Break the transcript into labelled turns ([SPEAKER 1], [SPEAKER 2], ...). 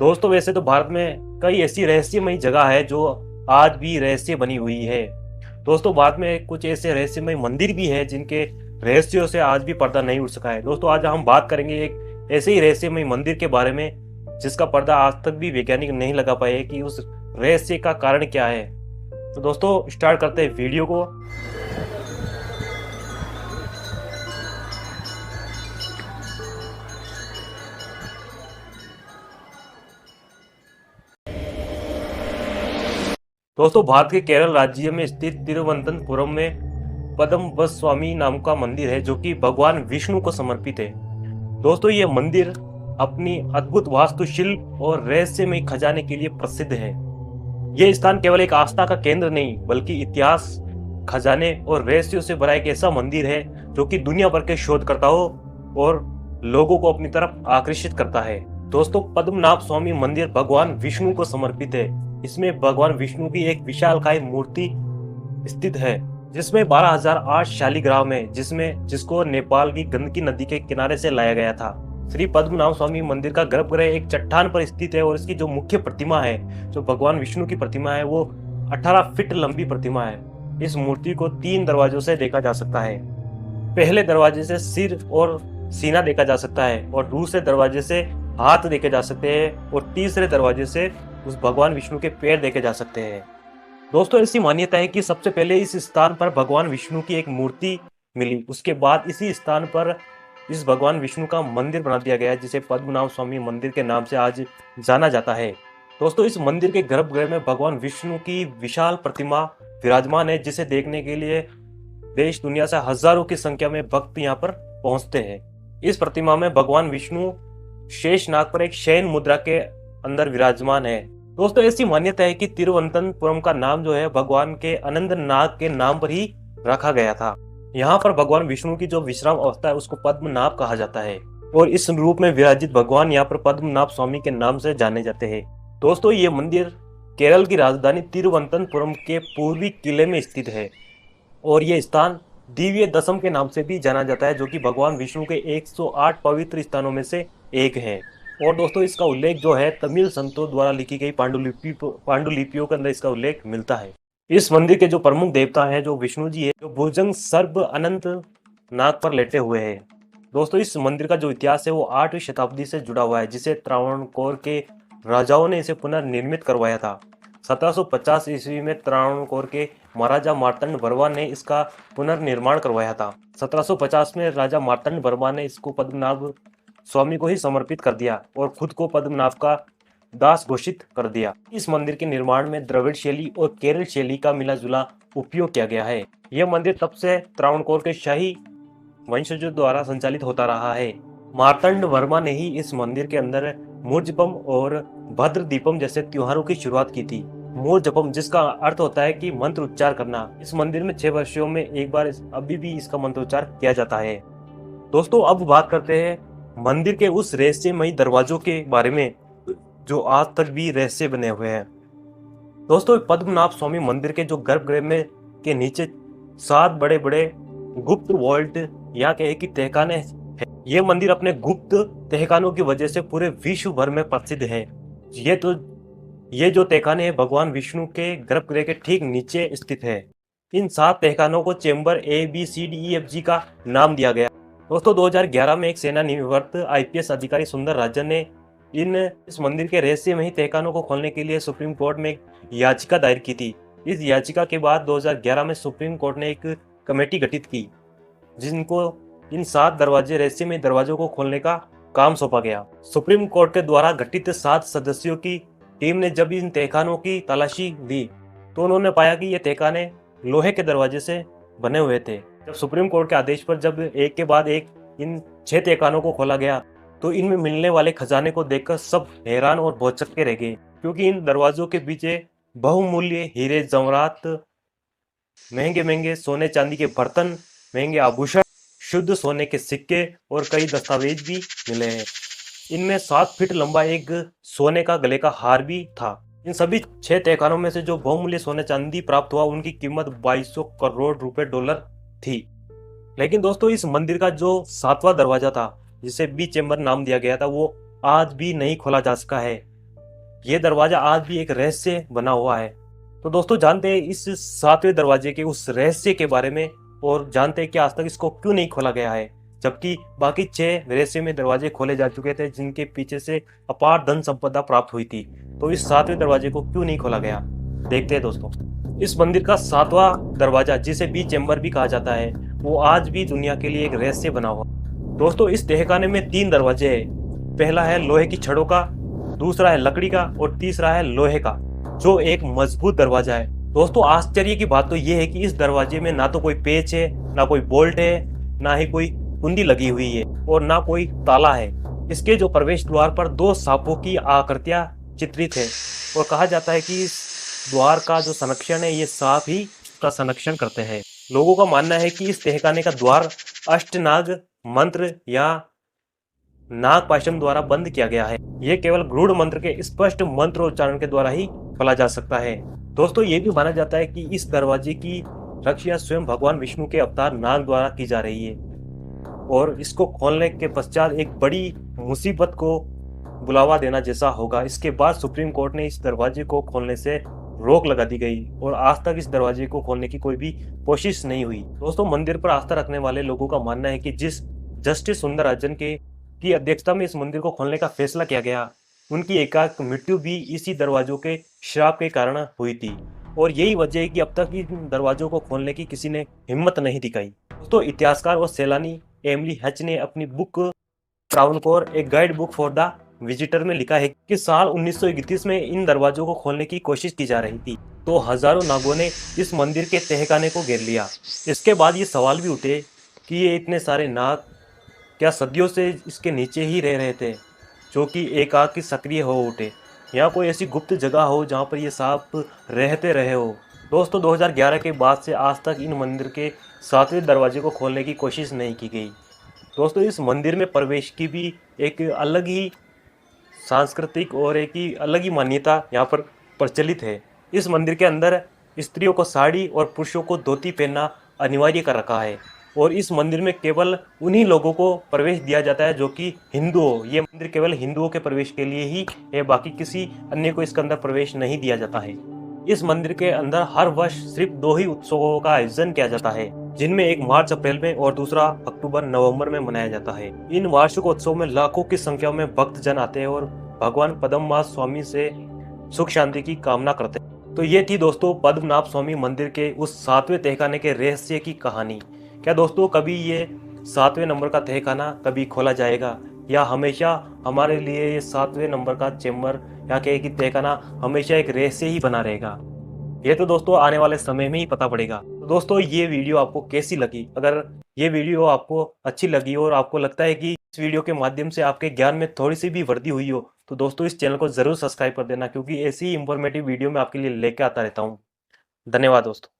[SPEAKER 1] दोस्तों वैसे तो भारत में कई ऐसी रहस्यमयी जगह है जो आज भी रहस्य बनी हुई है। दोस्तों भारत में कुछ ऐसे रहस्यमय मंदिर भी है जिनके रहस्यों से आज भी पर्दा नहीं उठ सका है। दोस्तों आज हम बात करेंगे एक ऐसे ही रहस्यमय मंदिर के बारे में जिसका पर्दा आज तक भी वैज्ञानिक नहीं लगा पाए कि उस रहस्य का कारण क्या है। तो दोस्तों स्टार्ट करते हैं वीडियो को। दोस्तों भारत के केरल राज्य में स्थित तिरुवनंतपुरम में पद्मनाभस्वामी नाम का मंदिर है जो कि भगवान विष्णु को समर्पित है। दोस्तों ये मंदिर अपनी अद्भुत वास्तुशिल्प और रहस्यमय खजाने के लिए प्रसिद्ध है। यह स्थान केवल एक आस्था का केंद्र नहीं बल्कि इतिहास, खजाने और रहस्यों से भरा एक ऐसा मंदिर है जो कि दुनिया भर के शोधकर्ताओं और लोगों को अपनी तरफ आकर्षित करता है। दोस्तों पद्मनाभ स्वामी मंदिर भगवान विष्णु को समर्पित है। इसमें भगवान विष्णु की एक विशालकाय मूर्ति स्थित है जिसमें 12,008 शालिग्राम है जिसको नेपाल की गंडकी नदी के किनारे से लाया गया था। श्री पद्मनाभ स्वामी मंदिर का गर्भगृह एक चट्टान पर स्थित है और इसकी जो मुख्य प्रतिमा है, जो भगवान विष्णु की प्रतिमा है, वो 18 फीट लंबी प्रतिमा है। इस मूर्ति को 3 दरवाजों से देखा जा सकता है। पहले दरवाजे से सिर और सीना देखा जा सकता है और दूसरे दरवाजे से हाथ देखे जा सकते हैं और तीसरे दरवाजे से उस भगवान विष्णु के पैर देखे जा सकते हैं। दोस्तों ऐसी मान्यता है कि सबसे पहले इस स्थान पर भगवान विष्णु की एक मूर्ति मिली, उसके बाद इसी स्थान पर इस भगवान विष्णु का मंदिर बना दिया गया जिसे पद्मनाभ स्वामी मंदिर के नाम से आज जाना जाता है। दोस्तों इस मंदिर के गर्भगृह में भगवान विष्णु की विशाल प्रतिमा विराजमान है जिसे देखने के लिए देश दुनिया से हजारों की संख्या में भक्त यहाँ पर पहुंचते हैं। इस प्रतिमा में भगवान विष्णु शेषनाग पर एक शयन मुद्रा के अंदर विराजमान है। दोस्तों ऐसी मान्यता है कि तिरुवनंतपुरम का नाम जो है भगवान के अनंत नाग के नाम पर ही रखा गया था। यहाँ पर भगवान विष्णु की जो विश्राम अवस्था है उसको पद्मनाभ कहा जाता है और इस रूप में विराजित भगवान यहाँ पर पद्मनाभ स्वामी के नाम से जाने जाते हैं। दोस्तों ये मंदिर केरल की राजधानी तिरुवनंतपुरम के पूर्वी किले में स्थित है और ये स्थान दिव्य दशम के नाम से भी जाना जाता है जो कि भगवान विष्णु के 108 पवित्र स्थानों में से एक है। और दोस्तों इसका उल्लेख जो है तमिल संतों द्वारा लिखी गई पांडुलिपियों के अंदर इसका उल्लेख मिलता है। इस मंदिर के जो प्रमुख देवता हैं जो विष्णु जी है, जो भुजंग सर्प अनंत नाग पर लेटे हुए हैं। दोस्तों इस मंदिर का जो इतिहास है वो 8वीं शताब्दी से जुड़ा हुआ है जिसे त्रावणकोर के राजाओं ने इसे पुनर्निर्मित करवाया था। 1750 ईस्वी में त्रावणकोर के महाराजा मार्तंड वर्मा ने इसका पुनर्निर्माण करवाया था। 1750 में राजा मार्तंड वर्मा ने इसको पद्मनाभ स्वामी को ही समर्पित कर दिया और खुद को पद्मनाभ का दास घोषित कर दिया। इस मंदिर के निर्माण में द्रविड़ शैली और केरल शैली का मिला जुला उपयोग किया गया है। यह मंदिर तब से त्रावणकोर के शाही वंशजों द्वारा संचालित होता रहा है। मार्तंड वर्मा ने ही इस मंदिर के अंदर मूर्जपम और भद्र दीपम जैसे त्योहारों की शुरुआत की थी। मूर्जपम जिसका अर्थ होता है कि मंत्र उच्चार करना, इस मंदिर में 6 वर्षों में एक बार अभी भी इसका मंत्रोच्चार किया जाता है। दोस्तों अब बात करते हैं मंदिर के उस रहस्यमयी दरवाजों के बारे में जो आज तक भी रहस्य बने हुए हैं। दोस्तों पद्मनाभ स्वामी मंदिर के जो गर्भगृह में के नीचे 7 बड़े बड़े गुप्त वॉल्ट यहाँ के एक ही तहखाने हैं। ये मंदिर अपने गुप्त तहखानों की वजह से पूरे विश्व भर में प्रसिद्ध है। ये जो तहखाने हैं भगवान विष्णु के गर्भगृह के ठीक नीचे स्थित है। इन 7 तहखानों को चेंबर ABCDEFG का नाम दिया गया। दोस्तों 2011 में एक सेवानिवृत्त IPS अधिकारी सुंदर राजन ने इस मंदिर के रहस्यमयी तहखानों को खोलने के लिए सुप्रीम कोर्ट में एक याचिका दायर की थी। इस याचिका के बाद 2011 में सुप्रीम कोर्ट ने एक कमेटी गठित की जिनको इन 7 रहस्यमयी दरवाजों को खोलने का काम सौंपा गया। सुप्रीम कोर्ट के द्वारा गठित 7 सदस्यों की टीम ने जब इन तहखानों की तलाशी ली तो उन्होंने पाया कि ये तहखाने लोहे के दरवाजे से बने हुए थे। जब सुप्रीम कोर्ट के आदेश पर जब एक के बाद एक इन 6 तहखानों को खोला गया तो इनमें मिलने वाले खजाने को देखकर सब हैरान और भौचक्के रह गए, क्योंकि इन दरवाजों के पीछे बहुमूल्य हीरे जवाहरात, महंगे महंगे सोने चांदी के बर्तन, महंगे आभूषण, शुद्ध सोने के सिक्के और कई दस्तावेज भी मिले हैं। इनमें 7 फीट लंबा एक सोने का गले का हार भी था। इन सभी 6 तहखानों में से जो बहुमूल्य सोने चांदी प्राप्त हुआ उनकी कीमत 2200 करोड़ रुपए डॉलर थी। लेकिन दोस्तों इस मंदिर का जो 7वां दरवाजा था जिसे बी चेंबर नाम दिया गया था वो आज भी नहीं खोला जा सका है। ये दरवाजा आज भी एक रहस्य बना हुआ है। तो दोस्तों जानते हैं इस 7वें दरवाजे के उस रहस्य के बारे में, और जानते हैं कि आज तक इसको क्यों नहीं खोला गया है, जबकि बाकी 6 रहस्यमय दरवाजे खोले जा चुके थे जिनके पीछे से अपार धन संपदा प्राप्त हुई थी। तो इस 7वें दरवाजे को क्यों नहीं खोला गया, देखते हैं दोस्तों। इस मंदिर का 7वां दरवाजा, जिसे बी चैम्बर भी कहा जाता है, वो आज भी दुनिया के लिए एक रहस्य बना हुआ। दोस्तों इस तहखाने में 3 दरवाजे हैं। पहला है लोहे की छड़ों का, दूसरा है लकड़ी का, और तीसरा है लोहे का, जो एक मजबूत दरवाजा है। दोस्तों आश्चर्य की बात तो यह है कि इस दरवाजे में ना तो कोई पेच है, ना कोई बोल्ट है, ना ही कोई कुंडी लगी हुई है, और ना कोई ताला है। इसके जो प्रवेश द्वार पर 2 सांपों की आकृतियां चित्रित है, और कहा जाता है कि इस द्वार का जो संरक्षण है ये सांप ही का संरक्षण करते हैं। लोगों का मानना है कि इस तहखाने का द्वार अष्टनाग मंत्र या नाग पाशम द्वारा बंद किया गया है। यह केवल गूढ़ मंत्र के स्पष्ट मंत्रोच्चारण के द्वारा ही खोला जा सकता है। दोस्तों ये भी माना जाता है कि इस दरवाजे की रक्षा स्वयं भगवान विष्णु के अवतार नाग द्वारा की जा रही है, और इसको खोलने के पश्चात एक बड़ी मुसीबत को बुलावा देना जैसा होगा। इसके बाद सुप्रीम कोर्ट ने इस दरवाजे को खोलने से रोक लगा दी गई, और आज तक इस दरवाजे को खोलने की कोई भी कोशिश नहीं हुई। दोस्तों मंदिर पर आस्था रखने वाले लोगों का मानना है कि जिस जस्टिस सुंदरराजन की अध्यक्षता में इस मंदिर को खोलने का फैसला किया गया, उनकी एकाएक मृत्यु भी इसी दरवाजों के श्राप के कारण हुई थी, और यही वजह है कि अब तक इन दरवाजों को खोलने की किसी ने हिम्मत नहीं दिखाई। दोस्तों इतिहासकार और सैलानी एमिली हच ने अपनी book Travancore a guide book for the visitor में लिखा है कि साल 1931 में इन दरवाजों को खोलने की कोशिश की जा रही थी, तो हजारों नागों ने इस मंदिर के तहखाने को घेर लिया। इसके बाद ये सवाल भी उठे कि ये इतने सारे नाग क्या सदियों से इसके नीचे ही रह रहे थे, जो कि एकाएक सक्रिय हो उठे, या कोई ऐसी गुप्त जगह हो जहाँ पर ये सांप रहते रहे हो। दोस्तों 2011 के बाद से आज तक इन मंदिर के 7वें दरवाजे को खोलने की कोशिश नहीं की गई। दोस्तों इस मंदिर में प्रवेश की भी एक अलग ही सांस्कृतिक और एक ही अलग ही मान्यता यहाँ पर प्रचलित है। इस मंदिर के अंदर स्त्रियों को साड़ी और पुरुषों को धोती पहनना अनिवार्य कर रखा है, और इस मंदिर में केवल उन्हीं लोगों को प्रवेश दिया जाता है जो कि हिंदू हो। ये मंदिर केवल हिंदुओं के प्रवेश के लिए ही है, बाकी किसी अन्य को इसके अंदर प्रवेश नहीं दिया जाता है। इस मंदिर के अंदर हर वर्ष सिर्फ 2 ही उत्सवों का आयोजन किया जाता है, जिनमें एक मार्च अप्रैल में और दूसरा अक्टूबर नवंबर में मनाया जाता है। इन वार्षिक उत्सव में लाखों की संख्या में भक्तजन आते हैं और भगवान पद्मनाभ स्वामी से सुख शांति की कामना करते हैं। तो ये थी दोस्तों पद्मनाभ स्वामी मंदिर के उस 7वें तहखाने के रहस्य की कहानी। क्या दोस्तों कभी ये 7वें नंबर का तहखाना कभी खोला जाएगा, या हमेशा हमारे लिए ये 7वें नंबर का चेम्बर या कहे कि तहखाना हमेशा एक रहस्य ही बना रहेगा? ये तो दोस्तों आने वाले समय में ही पता पड़ेगा। तो दोस्तों ये वीडियो आपको कैसी लगी? अगर ये वीडियो आपको अच्छी लगी और आपको लगता है कि इस वीडियो के माध्यम से आपके ज्ञान में थोड़ी सी भी वृद्धि हुई हो, तो दोस्तों इस चैनल को जरूर सब्सक्राइब कर देना, क्योंकि ऐसी ही इंफॉर्मेटिव वीडियो मैं आपके लिए लेकर आता रहता हूँ। धन्यवाद दोस्तों।